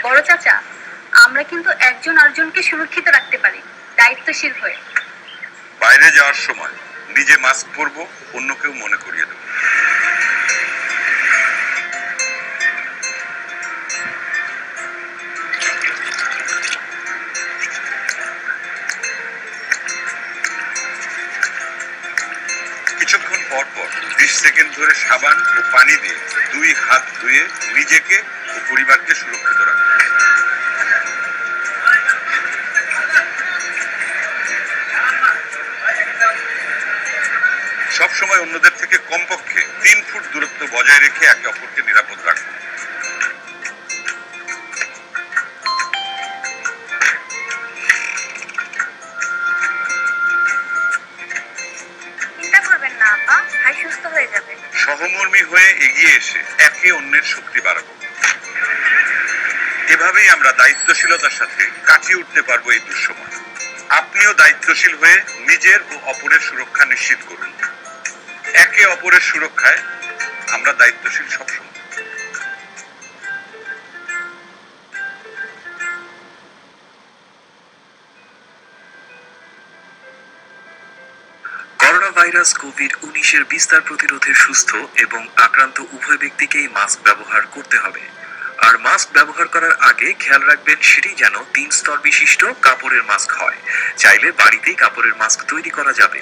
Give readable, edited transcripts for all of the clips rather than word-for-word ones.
বড় চাচা, আমরা কিন্তু একজন আরেকজনকে সুরক্ষিত রাখতে পারি, দায়িত্বশীল হয়ে। বাইরে যাওয়ার সময় নিজে মাস্ক পরবো, অন্যকেও মনে করিয়ে দেবো। কিছুক্ষণ পর পর 20 সেকেন্ড ধরে সাবান ও পানি দিয়ে 2 হাত ধুয়ে নিজেকে ও পরিবারকে সুরক্ষিত রাখুন। সবসময় অন্যদের থেকে কমপক্ষে 3 ফুট দূরত্ব বজায় রেখে একে অপরকে নিরাপদ রাখুন। চিন্তা করবেন না আপা, ভাই সুস্থ হয়ে যাবে। সহমর্মী হয়ে এগিয়ে এসে একে অন্যের শক্তি বাড়াবো। এভাবেই আমরা দায়িত্বশীলতার সাথে কাটিয়ে উঠতে পারবো এই দুঃসময়। আপনিও দায়িত্বশীল হয়ে নিজের ও অপরের সুরক্ষা নিশ্চিত করুন। একে অপরের সুরক্ষায় আমরা দায়িত্বশীল সবসময়। করোনা ভাইরাস কোভিড-19 বিস্তার প্রতিরোধে সুস্থ এবং আক্রান্ত উভয় ব্যক্তিকেই মাস্ক ব্যবহার করতে হবে। আর মাস্ক ব্যবহার করার আগে খেয়াল রাখবেন সেটি যেন 3 স্তর বিশিষ্ট কাপড়ের মাস্ক হয়। চাইলে বাড়িতেই কাপড়ের মাস্ক তৈরি করা যাবে।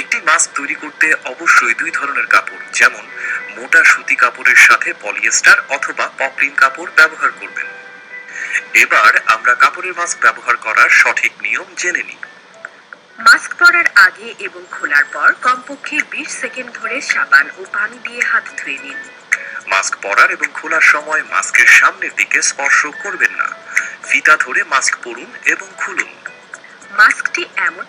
একটি মাস্ক তৈরি করতে অবশ্যই 2 ধরনের কাপড়, যেমন মোটা সুতি কাপড়ের সাথে পলিয়েস্টার অথবা পপলিন কাপড় ব্যবহার করবেন। এবার আমরা কাপড়ের মাস্ক ব্যবহার করার সঠিক নিয়ম জেনে নিই। মাস্ক পরার আগে এবং খোলার পর কমপক্ষে 20 সেকেন্ড ধরে সাবান ও পানি দিয়ে হাত ধুয়ে নিন। মাস্ক পরার এবং খোলার সময় মাস্কের সামনের দিকে স্পর্শ করবেন না। ফিতা ধরে মাস্ক পরুন এবং খুলুন। মাস্কটি এমন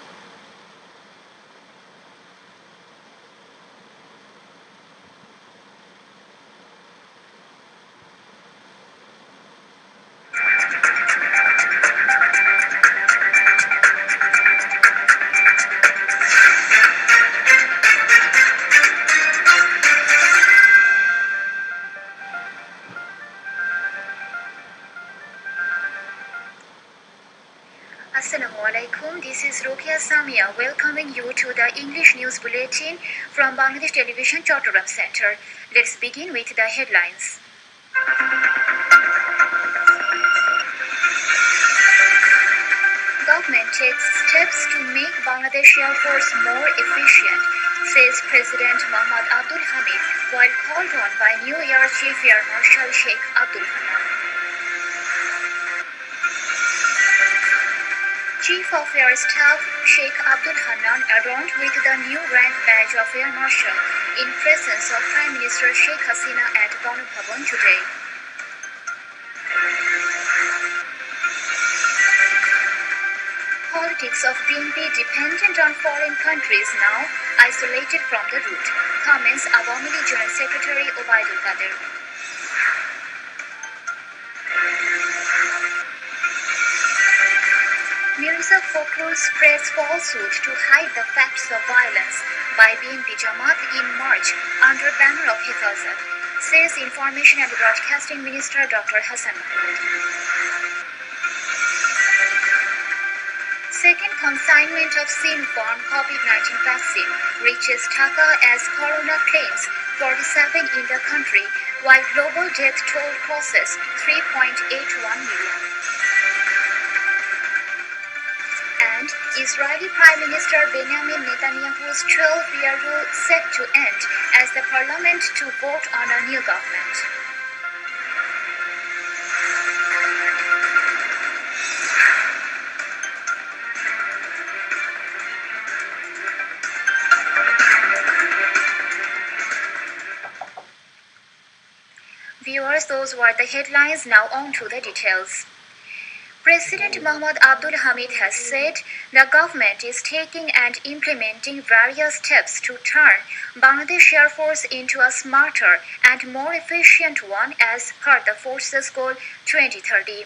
Assalamualaikum. This is Rokia Samia welcoming you to the English News Bulletin from Bangladesh Television Chattogram Center. Let's begin with the headlines. Government takes steps to make Bangladesh Air Force more efficient, says President Mohammad Abdul Hamid, while called on by new Air Chief Air Marshal Sheikh Abdul Hanan. Chief of Air Staff Sheikh Abdul Hanan adorned with the new rank badge of Air Marshal in presence of Prime Minister Sheikh Hasina at Ganabhavan today. Politics of BNP dependent on foreign countries now isolated from the root, comments Awami League Joint Secretary Obaidul Qadir. Mirza Fakhrul spreads falsehood to hide the facts of violence by BNP Jamaat in March under banner of Hifazat, says Information and Broadcasting Minister Dr. Hassan Mahmood. Second consignment of Sinopharm COVID-19 vaccine reaches Dhaka as corona claims 47 in the country, while global death toll crosses 3.81 million. And Israeli Prime Minister Benjamin Netanyahu's 12-year rule set to end as the parliament to vote on a new government. Viewers, those were the headlines. Now on to the details. President Mohammad Abdul Hamid has said the government is taking and implementing various steps to turn Bangladesh Air Force into a smarter and more efficient one as per the force's goal 2030.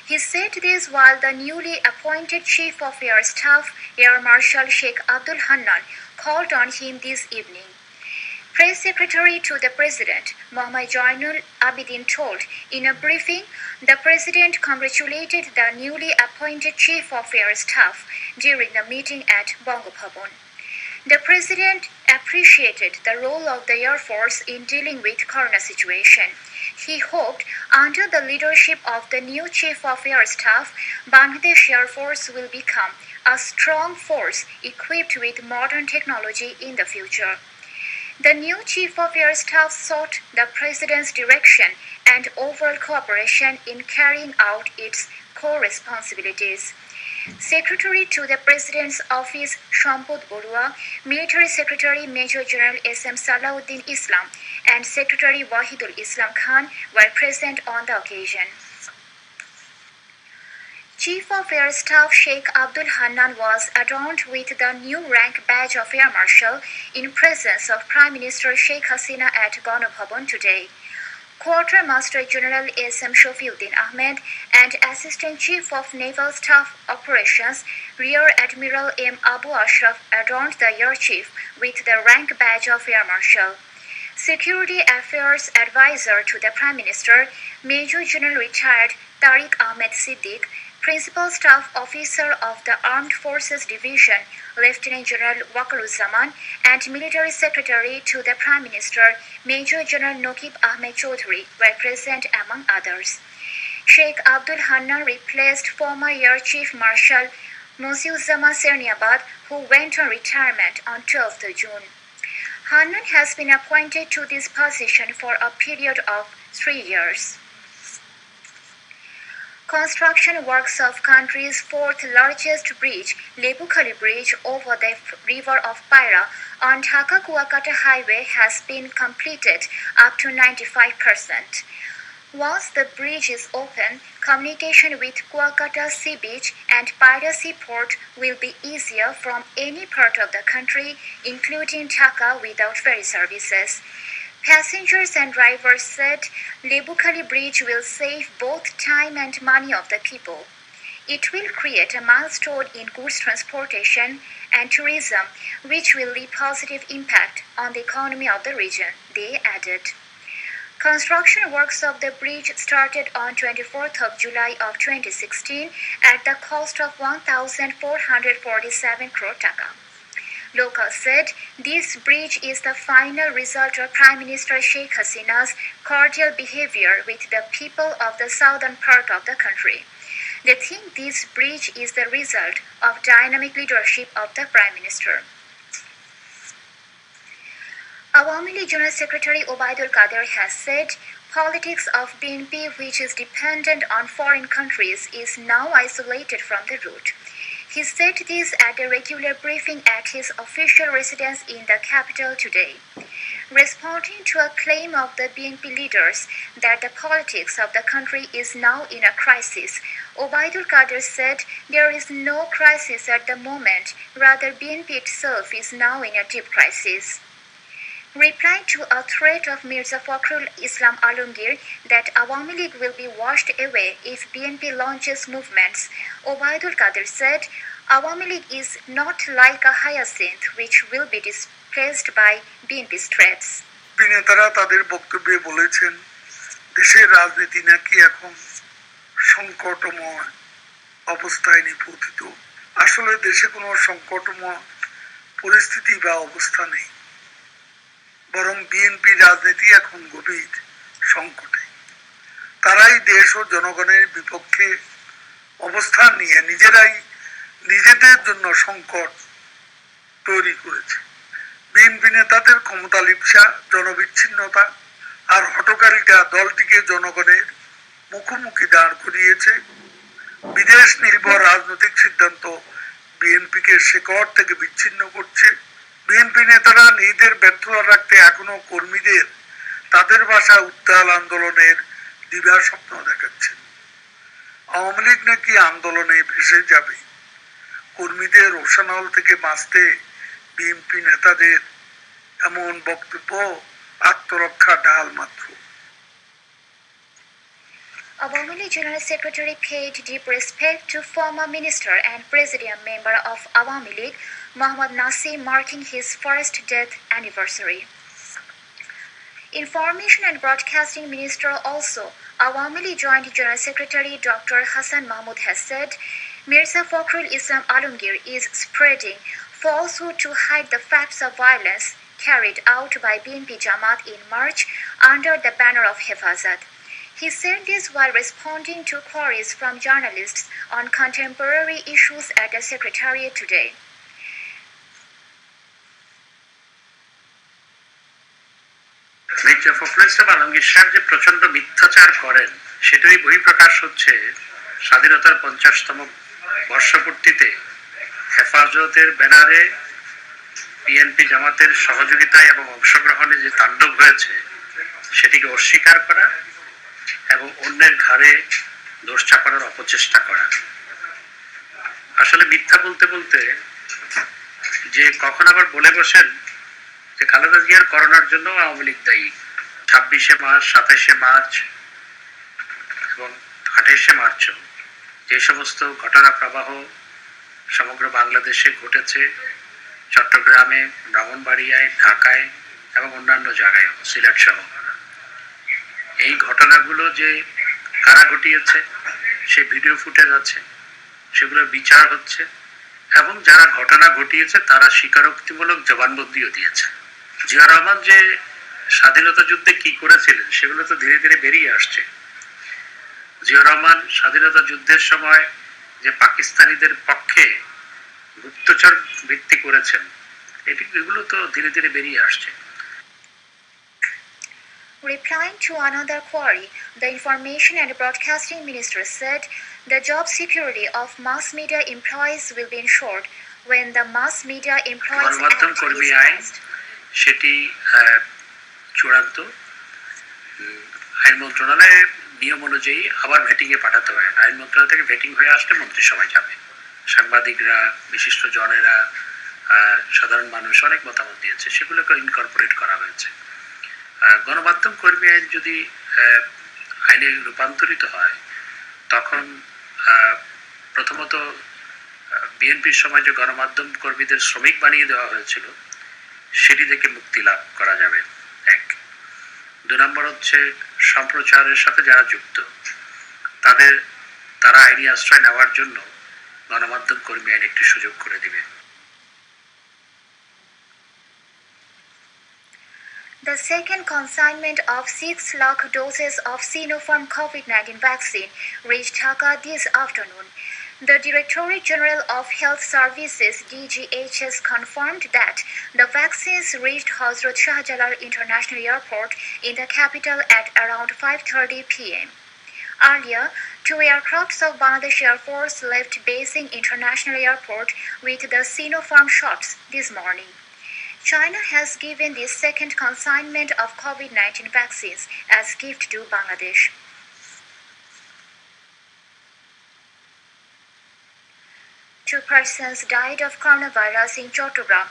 He said this while the newly appointed Chief of Air Staff, Air Marshal Sheikh Abdul Hanan, called on him this evening. Press Secretary to the President, Mohammad Jainul Abidin, told in a briefing the President congratulated the newly appointed Chief of Air Staff during the meeting at Bangabhavan. The President appreciated the role of the Air Force in dealing with Corona situation. He hoped under the leadership of the new Chief of Air Staff, Bangladesh Air Force will become a strong force equipped with modern technology in the future. The new Chief of Air Staff sought the President's direction and overall cooperation in carrying out its core responsibilities. Secretary to the President's Office Shampod Borua, Military Secretary Major General S.M. Salahuddin Islam, and Secretary Wahidul Islam Khan were present on the occasion. Chief of Air Staff Sheikh Abdul Hannan was adorned with the new rank badge of Air Marshal in presence of Prime Minister Sheikh Hasina at Ganabhavan today. Quartermaster General S.M. Shofiuddin Ahmed and Assistant Chief of Naval Staff Operations Rear Admiral M. Abu Ashraf adorned the Air Chief with the rank badge of Air Marshal. Security Affairs Advisor to the Prime Minister, Major General Retired Tariq Ahmed Siddiq, Principal Staff Officer of the Armed Forces Division, Lieutenant General Wakaruzaman, and Military Secretary to the Prime Minister, Major General Nokib Ahmed Chaudhry, were present among others. Sheikh Abdul Hannan replaced former Air Chief Marshal Musiuzzama Serniabad, who went on retirement on 12th June. Hannan has been appointed to this position for a period of 3 years. Construction works of country's fourth largest bridge, Lebukhali Bridge over the river of Paira on Dhaka-Kuakata Highway has been completed up to 95%. Once the bridge is open, communication with Kuakata Sea Beach and Paira Seaport will be easier from any part of the country, including Dhaka, without ferry services. Passengers and drivers said Lebukhali Bridge will save both time and money of the people. It will create a milestone in goods transportation and tourism, which will leave positive impact on the economy of the region, they added. Construction works of the bridge started on 24th of July of 2016 at the cost of 1,447 crore taka. Locals said this bridge is the final result of Prime Minister Sheikh Hasina's cordial behavior with the people of the southern part of the country. They think this bridge is the result of dynamic leadership of the Prime Minister. Awami League General Secretary Obaidul Qadir has said politics of BNP, which is dependent on foreign countries, is now isolated from the root. He said this at a regular briefing at his official residence in the capital today. Responding to a claim of the BNP leaders that the politics of the country is now in a crisis, Obaidul Qadir said there is no crisis at the moment, rather BNP itself is now in a deep crisis. Replying to a threat of Mirza Fakhrul Islam Alamgir that Awami League will be washed away if BNP launches movements, Obaidul Qadir said Awami League is not like a hyacinth which will be displaced by BNP's threats. নেতারা তাদের বক্তব্যে বলেছেন দেশের রাজনীতি নাকি এখন সংকটময় অবস্থায় নিপতিত। আসলে দেশে কোনো সংকটময় পরিস্থিতি বা অবস্থা নেই, বরং বিএনপি রাজনীতি এখন গভীর সংকটে। তারাই দেশ ও জনগণের বিপক্ষে অবস্থান নিয়ে নিজেরাই নিজেদের জন্য সংকট তৈরি করেছে। বিএনপি নেতাদের ক্ষমতা লিপ্সা, জনবিচ্ছিন্নতা আর হঠকারিতা দলটিকে জনগণের মুখোমুখি দাঁড় করিয়েছে। বিদেশ নির্ভর রাজনৈতিক সিদ্ধান্ত বিএনপিকে শেকড় থেকে বিচ্ছিন্ন করছে। বিএনপি নেতারা নিজেদের ব্যর্থতা রাখতে এখনো কর্মীদের তাদের ভাষায় উত্তাল আন্দোলনের দিবা স্বপ্ন দেখাচ্ছেন। আওয়ামী লীগ নাকি আন্দোলনে ভেসে যাবে। কর্মীদের রোষানল থেকে বাঁচতে বিএনপি নেতাদের এমন বক্তব্য আত্মরক্ষা ঢাল মাত্র। Awami League General Secretary paid deep respect to former Minister and Presidium member of Awami League, Mohammad Nasir, marking his first death anniversary. Information and Broadcasting Minister also, Awami League Joint General Secretary Dr. Hassan Mahmood has said Mirza Fakhrul Islam Alamgir is spreading falsehood to hide the facts of violence carried out by BNP Jamaat in March under the banner of Hifazat. He said this while responding to queries from journalists on contemporary issues at the Secretariat today. Mirza Fakhrul Islam Alamgir সাহেব যে প্রচন্ড মিথ্যাচার করেন সেটাই বহিঃপ্রকাশ হচ্ছে স্বাধীনতার 50তম বর্ষপূর্তিতে হেফাজতের ব্যানারে বিএনপি জামাতের সহযোগিতায় এবং অংশগ্রহণে যে তাণ্ডব হয়েছে সেটিকে অস্বীকার করা এবং অন্যের ঘাড়ে দোষ চাপানোর অপচেষ্টা করা। আসলে মিথ্যা বলতে বলতে যে কখন আবার বলে বসেন যে খালেদা জিয়ার করোনার জন্য আওয়ামী লীগ দায়ী। 26শে মার্চ, 27শে মার্চ এবং 28শে মার্চও যে সমস্ত ঘটনা প্রবাহ সমগ্র বাংলাদেশে ঘটেছে, চট্টগ্রামে, ব্রাহ্মণবাড়িয়ায়, ঢাকায় এবং অন্যান্য জায়গায়, সিলেট সহ, এই ঘটনাগুলো যে কারা ঘটিয়েছে সে ভিডিও ফুটেজ আছে, সেগুলোর বিচার হচ্ছে এবং যারা ঘটনা ঘটিয়েছে তারা স্বীকারোক্তিমূলক জবানবন্দিও দিয়েছে। জিয়া রহমান যে স্বাধীনতা যুদ্ধে কি করেছিলেন সেগুলো তো ধীরে ধীরে বেরিয়ে আসছে। জিয়া রহমান স্বাধীনতা যুদ্ধের সময় যে পাকিস্তানিদের পক্ষে গুপ্তচর ভিত্তি করেছেন এগুলো তো ধীরে ধীরে বেরিয়ে আসছে। Replying to another query, the Information and Broadcasting Minister said the job security of mass media employees will be ensured when the Mass Media Employees গণমাধ্যম Act কর্মী is আইন passed. সেটি চূড়ান্ত আইন মন্ত্রণালয়ে নিয়ম অনুযায়ী আবার ভেটিং এ পাঠাতে হয়। আইন মন্ত্রণালয় থেকে ভেটিং হয়ে আসলে মন্ত্রিসভায় যাবে। সাংবাদিকরা, বিশিষ্ট জনেরা, সাধারণ মানুষ অনেক মতামত দিয়েছে, সেগুলোকে ইনকর্পোরেট করা হয়েছে। গণমাধ্যম কর্মী আইন যদি আইনে রূপান্তরিত হয় তখন প্রথমত বিএনপির সময় যে গণমাধ্যম কর্মীদের শ্রমিক বানিয়ে দেওয়া হয়েছিল সেটি থেকে মুক্তি লাভ করা যাবে, এক। 2 নম্বর হচ্ছে সম্প্রচারের সাথে যারা যুক্ত তারা আইনি আশ্রয় নেওয়ার জন্য গণমাধ্যম কর্মী আইন একটি সুযোগ করে দিবে। The second consignment of 6 lakh doses of Sinopharm COVID-19 vaccine reached Dhaka this afternoon. The Directorate General of Health Services (DGHS) confirmed that the vaccines reached Hazrat Shahjalal International Airport in the capital at around 5:30 p.m. Earlier, 2 aircrafts of Bangladesh Air Force left Beijing International Airport with the Sinopharm shots this morning. China has given the second consignment of COVID-19 vaccines as gift to Bangladesh. Two persons died of coronavirus in Chattogram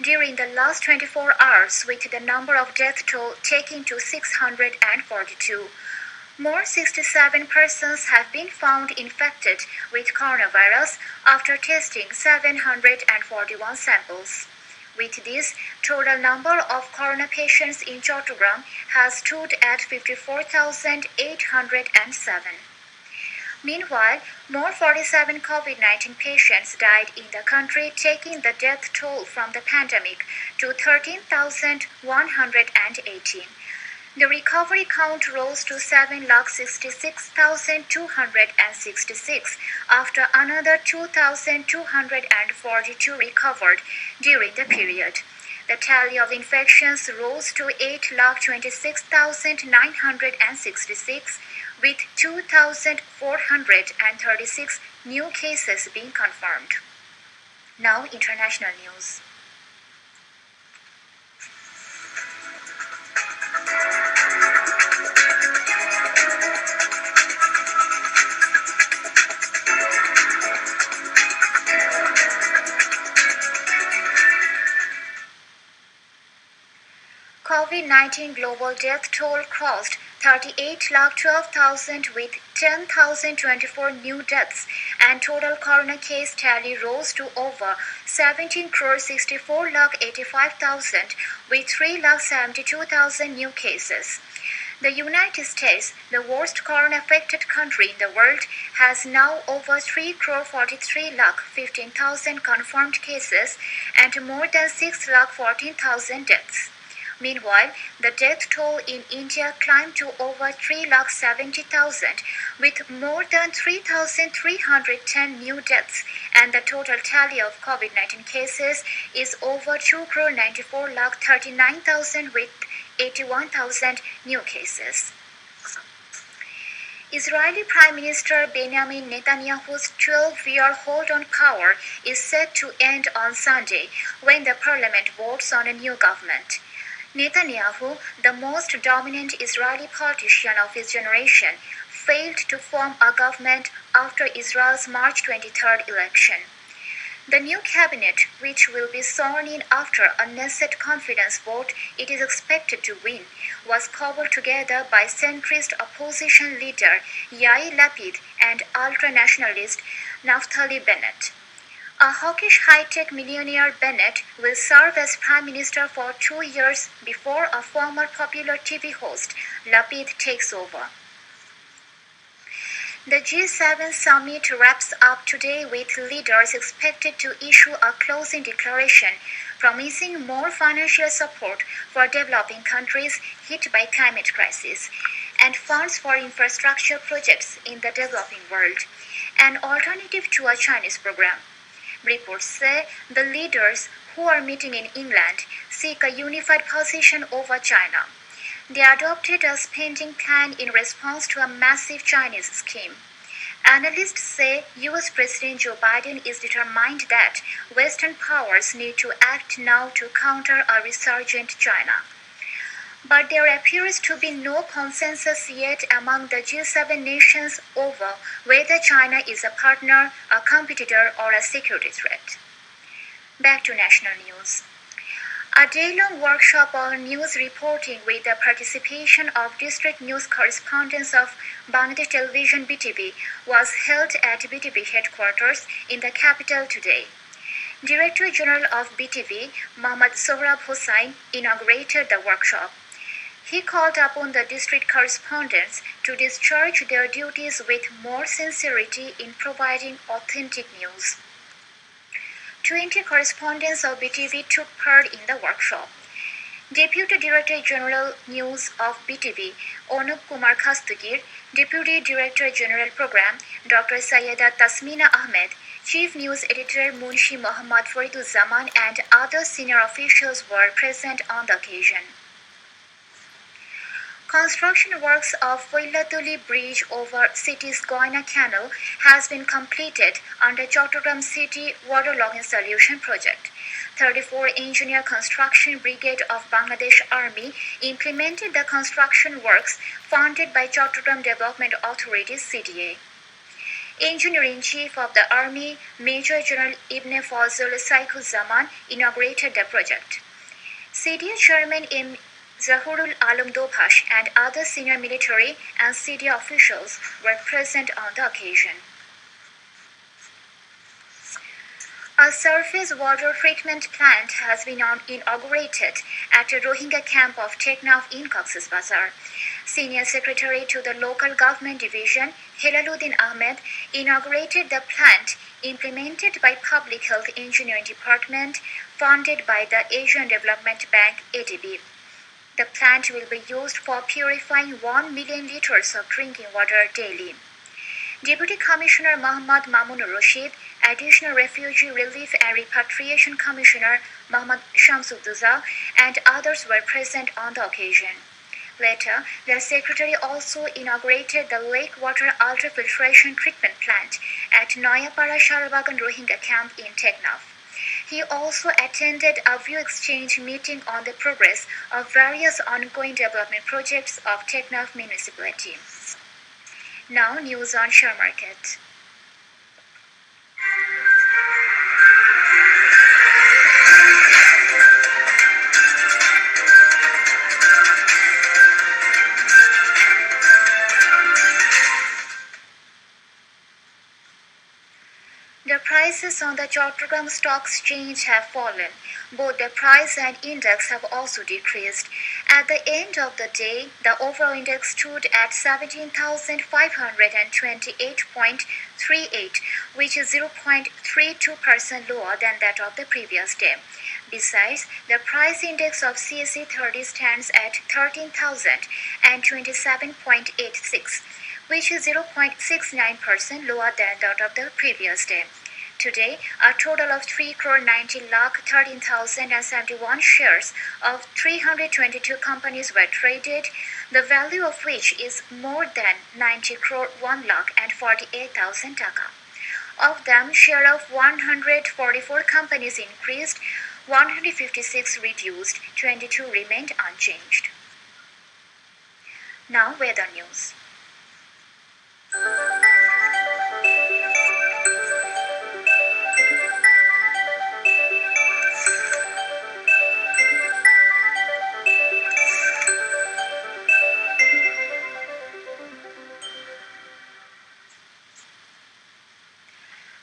during the last 24 hours, with the number of death toll taking to 642. More 67 persons have been found infected with coronavirus after testing 741 samples. With this, total number of corona patients in Chattogram has stood at 54,807. Meanwhile, more 47 COVID-19 patients died in the country, taking the death toll from the pandemic to 13,118. The recovery count rose to 7,66,266 after another 2,242 recovered during the period. The tally of infections rose to 8,26,966, with 2,436 new cases being confirmed. Now, international news. COVID-19 global death toll crossed 38,12,000 with 10,024 new deaths, and total corona case tally rose to over 17,64,85,000 with 3,72,000 new cases. The United States, the worst corona-affected country in the world, has now over 3,43,15,000 confirmed cases and more than 6,14,000 deaths. Meanwhile, the death toll in India climbed to over 3,70,000 with more than 3,310 new deaths, and the total tally of COVID-19 cases is over 2,94,39,000 with 81,000 new cases. Israeli Prime Minister Benjamin Netanyahu's 12-year hold on power is set to end on Sunday when the parliament votes on a new government. Netanyahu, the most dominant Israeli politician of his generation, failed to form a government after Israel's March 23rd election. The new cabinet, which will be sworn in after a Knesset confidence vote it is expected to win, was cobbled together by centrist opposition leader Yair Lapid and ultra-nationalist Naftali Bennett. A hawkish high-tech millionaire, Bennett will serve as prime minister for 2 years before a former popular TV host, Lapid, takes over. The G7 summit wraps up today with leaders expected to issue a closing declaration promising more financial support for developing countries hit by climate crisis and funds for infrastructure projects in the developing world, an alternative to a Chinese program. Reports say the leaders who are meeting in England seek a unified position over China. They adopted a spending plan in response to a massive Chinese scheme. Analysts say US President Joe Biden is determined that Western powers need to act now to counter a resurgent China. But there appears to be no consensus yet among the G7 nations over whether China is a partner, a competitor, or a security threat. Back to national news. A day-long workshop on news reporting with the participation of district news correspondents of Bangladesh Television BTV was held at BTV headquarters in the capital today. Director General of BTV, Mohammad Sohrab Hossain, inaugurated the workshop. He called upon the district correspondents to discharge their duties with more sincerity in providing authentic news. 20 correspondents of BTV took part in the workshop. Deputy Director General News of BTV, Onup Kumar Kastugir, Deputy Director General Program, Dr. Sayyeda Tasmina Ahmed, Chief News Editor Munshi Mohammad Fariduzzaman, and other senior officials were present on the occasion. Construction works of Foilatuli Bridge over city's Goina Canal has been completed under Chattogram City Waterlogging Solution Project. 34 Engineer Construction Brigade of Bangladesh Army implemented the construction works funded by Chattogram Development Authority CDA. Engineer-in-Chief of the Army, Major General Ibn Fazl Saikuzzaman, inaugurated the project. CDA Chairman M. Zahurul Alam Dobhash and other senior military and CDA officials were present on the occasion. A surface water treatment plant has been inaugurated at a Rohingya camp of Teknaf in Cox's Bazar. Senior Secretary to the Local Government Division, Helaluddin Ahmed, inaugurated the plant implemented by Public Health Engineering Department, funded by the Asian Development Bank ADB. The plant will be used for purifying 1 million liters of drinking water daily. Deputy Commissioner Muhammad Mamun Rashid, Additional Refugee Relief and Repatriation Commissioner Muhammad Shamsudduza, and others were present on the occasion. Later, the Secretary also inaugurated the Lake Water Ultrafiltration Treatment Plant at Noyapara Shalbagan Rohingya Camp in Teknaf. He also attended a view exchange meeting on the progress of various ongoing development projects of Teknaf municipality. Now news on share market. prices on the Chattogram Stock Exchange have fallen. Both the price and index have also decreased. At the end of the day, the overall index stood at 17,528.38, which is 0.32% lower than that of the previous day. Besides, the price index of CAC 30 stands at 13,027.86, which is 0.69% lower than that of the previous day. Today, a total of 3,90,13,071 shares of 322 companies were traded, the value of which is more than 90,01,48,000 taka. Of them, share of 144 companies increased, 156 reduced, 22 remained unchanged. Now, weather news.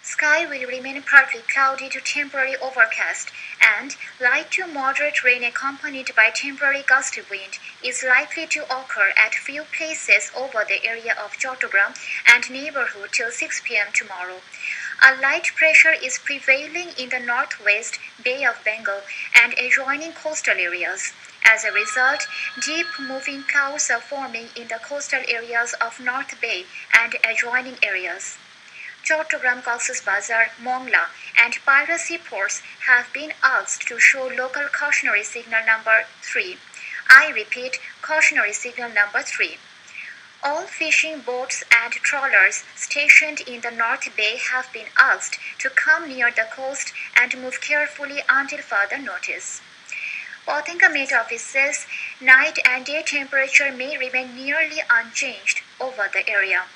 Sky will remain partly cloudy to temporary overcast, and light to moderate rain accompanied by temporary gusty wind is likely to occur at few places over the area of Chattogram and neighborhood till 6 p.m. tomorrow. A light pressure is prevailing in the northwest Bay of Bengal and adjoining coastal areas. As a result, deep moving clouds are forming in the coastal areas of North Bay and adjoining areas. Chattogram, Cox's Bazar, Mongla, and Piracy ports have been asked to show local cautionary signal number 3. I repeat, cautionary signal number 3. All fishing boats and trawlers stationed in the North Bay have been asked to come near the coast and move carefully until further notice. Pothinga Met Office says night and day temperature may remain nearly unchanged over the area.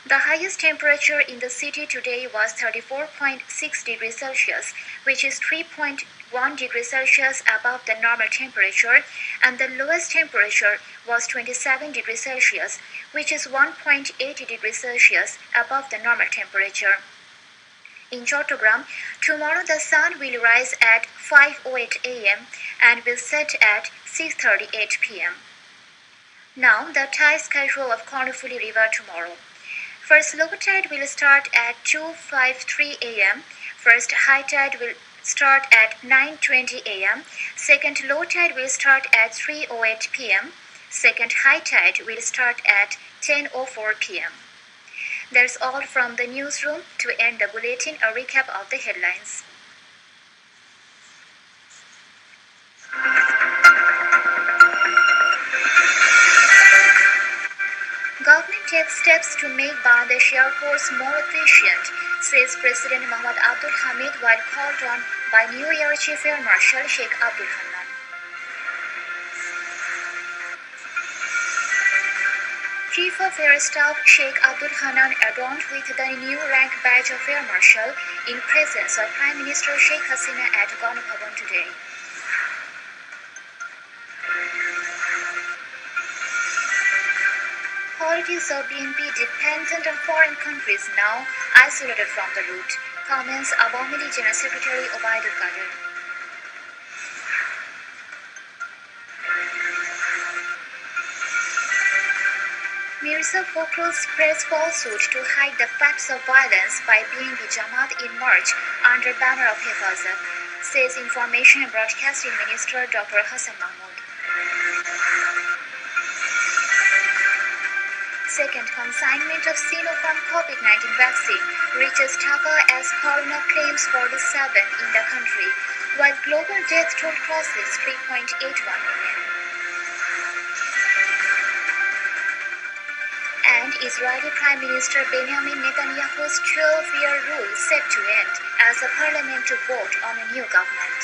The highest temperature in the city today was 34.6 degrees Celsius, which is 3.1 degrees Celsius above the normal temperature, and the lowest temperature was 27 degrees Celsius, which is 1.8 degrees Celsius above the normal temperature. In Chattogram, tomorrow the sun will rise at 5:08 a.m. and will set at 6:38 p.m. Now, the tide schedule of Karnafuli River tomorrow. First low tide will start at 2:53 a.m. First high tide will start at 9:20 a.m. Second low tide will start at 3:08 p.m. Second high tide will start at 10:04 p.m. That's all from the newsroom. To end the bulletin, a recap of the headlines. Government takes steps to make Bangladesh Air Force more efficient, says President Mohammad Abdul Hamid while called on by new Air Chief Air Marshal Sheikh Abdul Hannan. Chief of Air Staff Sheikh Abdul Hannan adorned with the new rank badge of Air Marshal in presence of Prime Minister Sheikh Hasina at Ganabhavan today. Politics of BNP dependent on foreign countries now isolated from the root, comments Awami League General Secretary Obaidul Qadir. Mirza Fakhrul spreads falsehood to hide the facts of violence by being the Jamaat in March under banner of Hifazat, says Information and Broadcasting Minister Dr. Hassan Mahmood. Second consignment of Sinopharm COVID-19 vaccine reaches Dhaka as corona claims 47 in the country, while global death toll crosses 3.81 million. And Israeli Prime Minister Benjamin Netanyahu's 12-year rule set to end as the parliament to vote on a new government.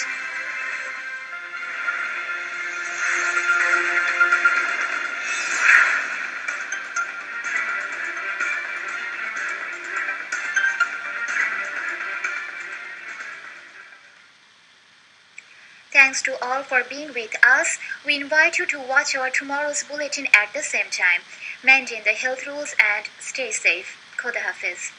Thanks to all for being with us. We invite you to watch our tomorrow's bulletin at the same time. Maintain the health rules and stay safe. Khuda Hafiz.